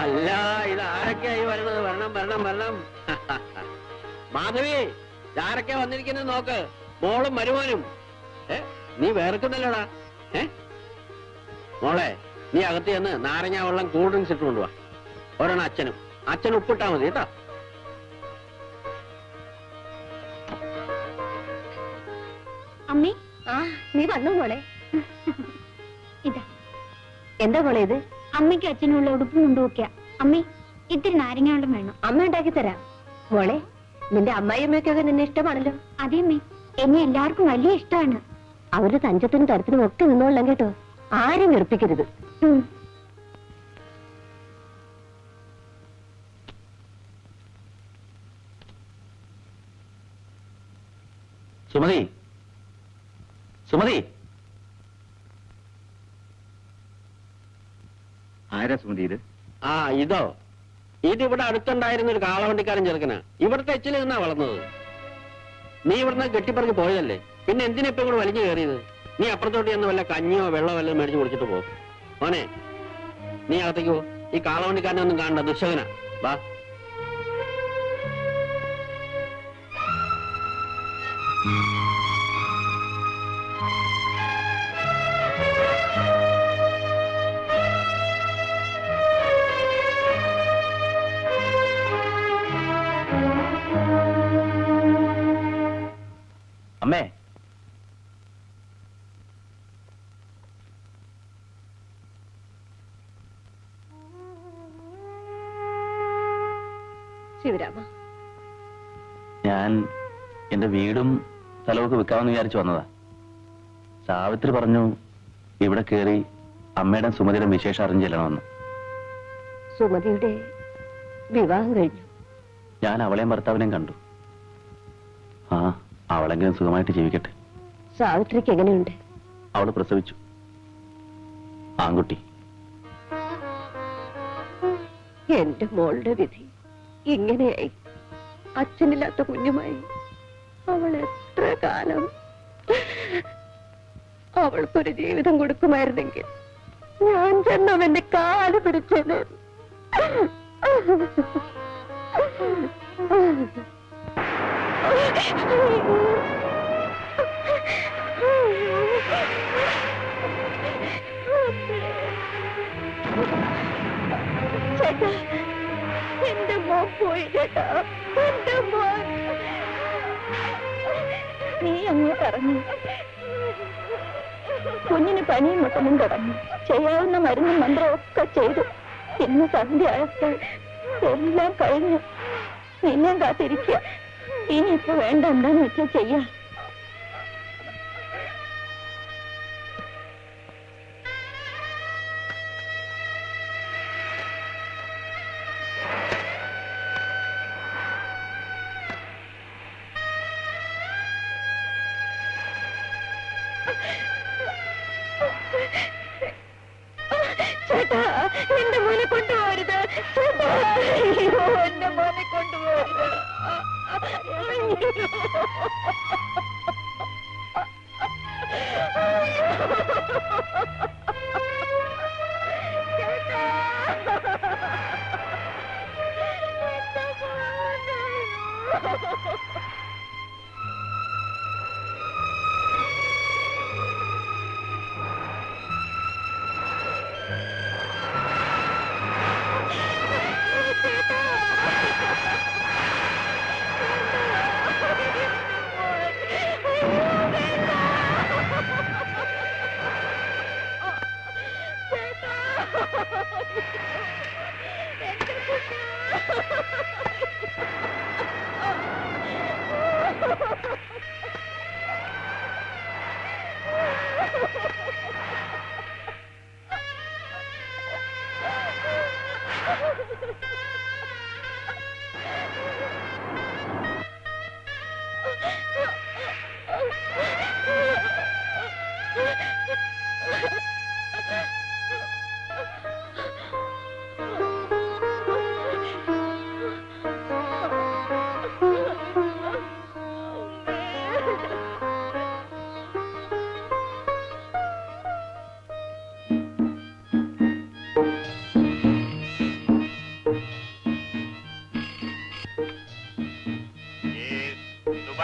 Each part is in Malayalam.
അല്ല ഇത് ആരൊക്കെയായി വരണത്? വരണം വരണം വരണം. മാധവി, ആരൊക്കെയാ വന്നിരിക്കുന്നത് നോക്ക്. മോളും മരുമോനും. നീ വേർക്കുന്നല്ലോടാ. മോളെ, നീ അകത്ത് ചെന്ന് നാരങ്ങ വെള്ളം കൂൾ ഡ്രിങ്ക്സ് ഇട്ട് കൊണ്ടുപോവാ. ഒരെണ്ണം അച്ഛനും. അച്ഛൻ ഉപ്പിട്ടാ മതി കേട്ടോ. അമ്മേ, നീ വന്നു മോളെ. ഇതാ. എന്താ മോളെ ഇത്? അമ്മയ്ക്ക് അച്ഛനുള്ള ഉടുപ്പ് കൊണ്ടുപോക്ക. അമ്മേ, ഇത്തിരി നാരങ്ങ വെള്ളം വേണം. അമ്മ ഉണ്ടാക്കി തരാം. മോളെ, നിന്റെ അമ്മായിയമ്മയ്ക്കൊക്കെ നിന്നെ ഇഷ്ടമാണല്ലോ. അതെ അമ്മേ, എന്നെ എല്ലാവർക്കും വലിയ ഇഷ്ടമാണ്. അവര് തഞ്ചത്തിനും തരത്തിനും ഒക്കെ നിന്നോളാം കേട്ടോ. ആരും വെറുപ്പിക്കരുത്. സുമതി, സുമതി. ആരാ സുമതി ഇത്? ഇതോ? ഇതിവിടെ അടുത്തുണ്ടായിരുന്ന ഒരു കാളവണ്ടിക്കാരൻ ചെറുക്കനാ. ഇവിടുത്തെ എച്ചിൽ നിന്നാ വളർന്നത്. നീ ഇവിടുന്ന് കെട്ടിപ്പറഞ്ഞ് പോയതല്ലേ, പിന്നെ എന്തിനാ ഇപ്പൊ ഇവിടെ വലിഞ്ഞു കയറിയത്? നീ അപ്പുറത്തോട്ട് ചെന്ന് വല്ല കഞ്ഞിയോ വെള്ളമോ വല്ലതും മേടിച്ച് കുടിച്ചിട്ട് പോ. മോനെ, നീ അകത്തേക്ക് പോ. ഈ കാളവണ്ടിക്കാരനെ ഒന്നും കാണണ്ട, ദുശകനാ. വാ. അമ്മേ, ശിവരാമ, ഞാൻ എന്റെ വീടും സ്ഥലമൊക്കെ വിൽക്കാമെന്ന് വിചാരിച്ചു വന്നതാ. സാവിത്രി പറഞ്ഞു ഇവിടെ കയറി അമ്മയുടെ സുമതിയുടെ വിശേഷം അറിഞ്ഞു ചെല്ലണമെന്ന്. സുമതിയുടെ വിവാഹം കഴിഞ്ഞു. ഞാൻ അവളെയും ഭർത്താവിനെയും കണ്ടു. അവളെങ്കിലും സുഖമായിട്ട് ജീവിക്കട്ടെ. സാവിത്രിക്ക് എങ്ങനെയുണ്ട്? അവള് പ്രസവിച്ചു, ആൺകുട്ടി. എന്റെ മോളുടെ വിധി ഇങ്ങനെയായി. അച്ഛനില്ലാത്ത കുഞ്ഞുമായി അവൾ എത്ര കാലം അവൾക്കൊരു ജീവിതം കൊടുക്കുമായിരുന്നെങ്കിൽ ഞാൻ ചെന്നവന്റെ കാല് പിടിച്ചത്. ചേട്ടാ, എന്റെ മോൻ പോയി ചേട്ടാ, എന്റെ മോൻ. നീ അങ്ങോട്ട് ഇറങ്ങി. കുഞ്ഞിന് പനിയും മുട്ടനും തുടങ്ങി. ചെയ്യാവുന്ന മരുന്നും മന്ത്രവും ഒക്കെ ചെയ്തു. ഇന്ന് സന്ധ്യ ആയപ്പോൾ എല്ലാം കഴിഞ്ഞു. നിന്നെ കാത്തിരിക്കുക. ഇനിയിപ്പോ വേണ്ട, എന്താന്ന് വെച്ചാൽ ചെയ്യാം. ചേട്ടാ, എന്റെ മോനെ കൊണ്ടുപോകരുത്. ചേട്ടാ, അയ്യോ, എന്റെ മോനെ കൊണ്ടുപോകരുത്.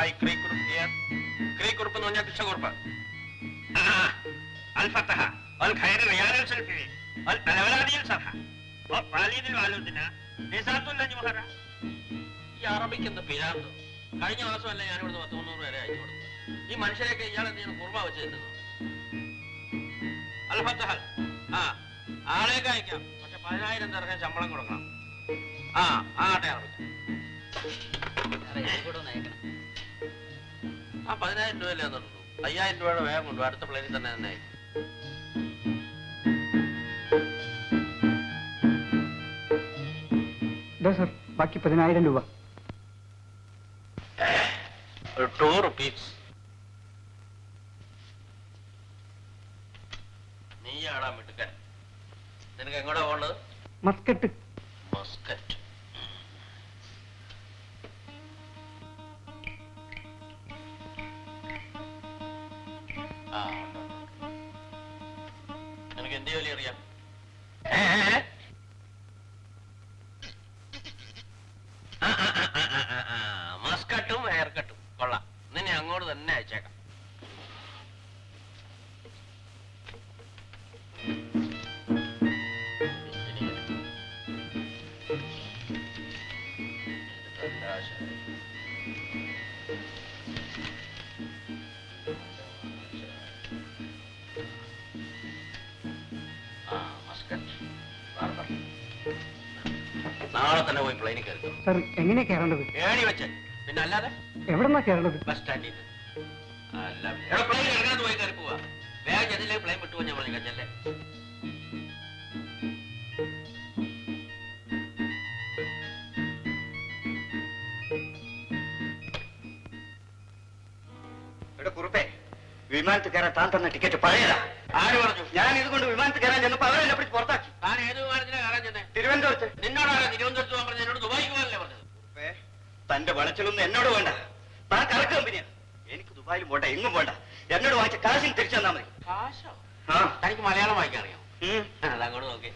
Hi ക്രീക്കുറുപ്പ് here. ക്രീക്കുറുപ്പ് എന്ന് പറഞ്ഞാൽ കൃഷ്ണകുറുപ്പ്. അൽ ഫത്തഹ അൽ ഖൈർ റിയാൽ സൽഫി അൽ അലവലാദിൽ സഫ വാലിദിൽ വാലുദിന നിസാത്തുൽ അജ്മഹറ. ഈ അറബിക്ക് എന്ത് പിരാന്ത്. കഴിഞ്ഞ മാസമല്ല ഞാൻ ഇവിടുന്ന് 300 വരെ അയച്ചു കൊടുത്തു. ഈ മനുഷ്യരെയൊക്കെ ഇയാൾ എന്തെങ്കിലും കുർബ വെച്ച് തരുന്നു. അൽ ഫത്തഹ ആളേക്ക് അയക്കാം, പക്ഷെ 10,000 തിറക്കാൻ ശമ്പളം കൊടുക്കണം. ആട്ടെ അറബിക്ക് 10,000 രൂപയല്ലേ തന്നുള്ളൂ. 5,000 രൂപയുടെ വേഗം കൊണ്ടു. അടുത്ത പ്ലെയിനിൽ തന്നെ തന്നെ അയക്കും. സർ ബാക്കി 10,000 രൂപ. 2 rupees. നീയാടാ മിടുക്കൻ. നിനക്ക് എങ്ങോട്ടാ പോകേണ്ടത്? മസ്കറ്റ്. മസ്കറ്റ്. നിനക്ക് എന്ത് ജോലി അറിയാം? മസ്കട്ടും ഹെയർ കട്ടും കൊള്ളാം. നിന്നെ അങ്ങോട്ട് തന്നെ അയച്ചേക്കാം. നാളെ തന്നെ പോയി പ്ലെയിനിൽ കയറി. സർ എങ്ങനെയാ കയറേണ്ടത്? ഏണി വെച്ച്. പിന്നെ അല്ലാതെ എവിടെന്നാ കയറേണ്ടത്? ബസ് സ്റ്റാൻഡിൽ നിന്ന്. അല്ല പ്ലെയിൻ ഇറങ്ങാതെ പോയി കയറി പോവാ. വേഗം ചെന്നില്ലേ പ്ലെയിൻ വിട്ടു പോയി. ഞാൻ പറഞ്ഞു കച്ചല്ലേ. കുറുപ്പേ, വിമാനത്തിൽ കയറാൻ താൻ തന്ന ടിക്കറ്റ് പഴയതാ. ആര് പറഞ്ഞു? ഞാൻ ഇതുകൊണ്ട് വിമാനത്തിൽ കയറാൻ ചെന്നപ്പോ അവരെന്നെ പിടിച്ച് പുറത്താക്കി. താൻ ഏത് വിമാനത്തിനാ കയറാൻ ചെന്നേ? തിരുവനന്തപുരത്ത്. നിന്നോടാണ് തിരുവനന്തപുരത്ത് പോകാൻ പറഞ്ഞത്. എന്നോട് ദുബായിക്ക് പോകാനല്ലേ പറഞ്ഞത്? തന്റെ വളച്ചിലൊന്നും എന്നോട് വേണ്ട. താൻ കറക്ക് കമ്പനിയാ. എനിക്ക് ദുബായിലും പോണ്ട, എങ്ങും പോണ്ട. എന്നോട് വാങ്ങിച്ച കാശിന് തിരിച്ചു തന്നാ മതി. കാശോ? തനിക്ക് മലയാളം വായിക്കാൻ അറിയാം. അതങ്ങോട്ട് നോക്കി.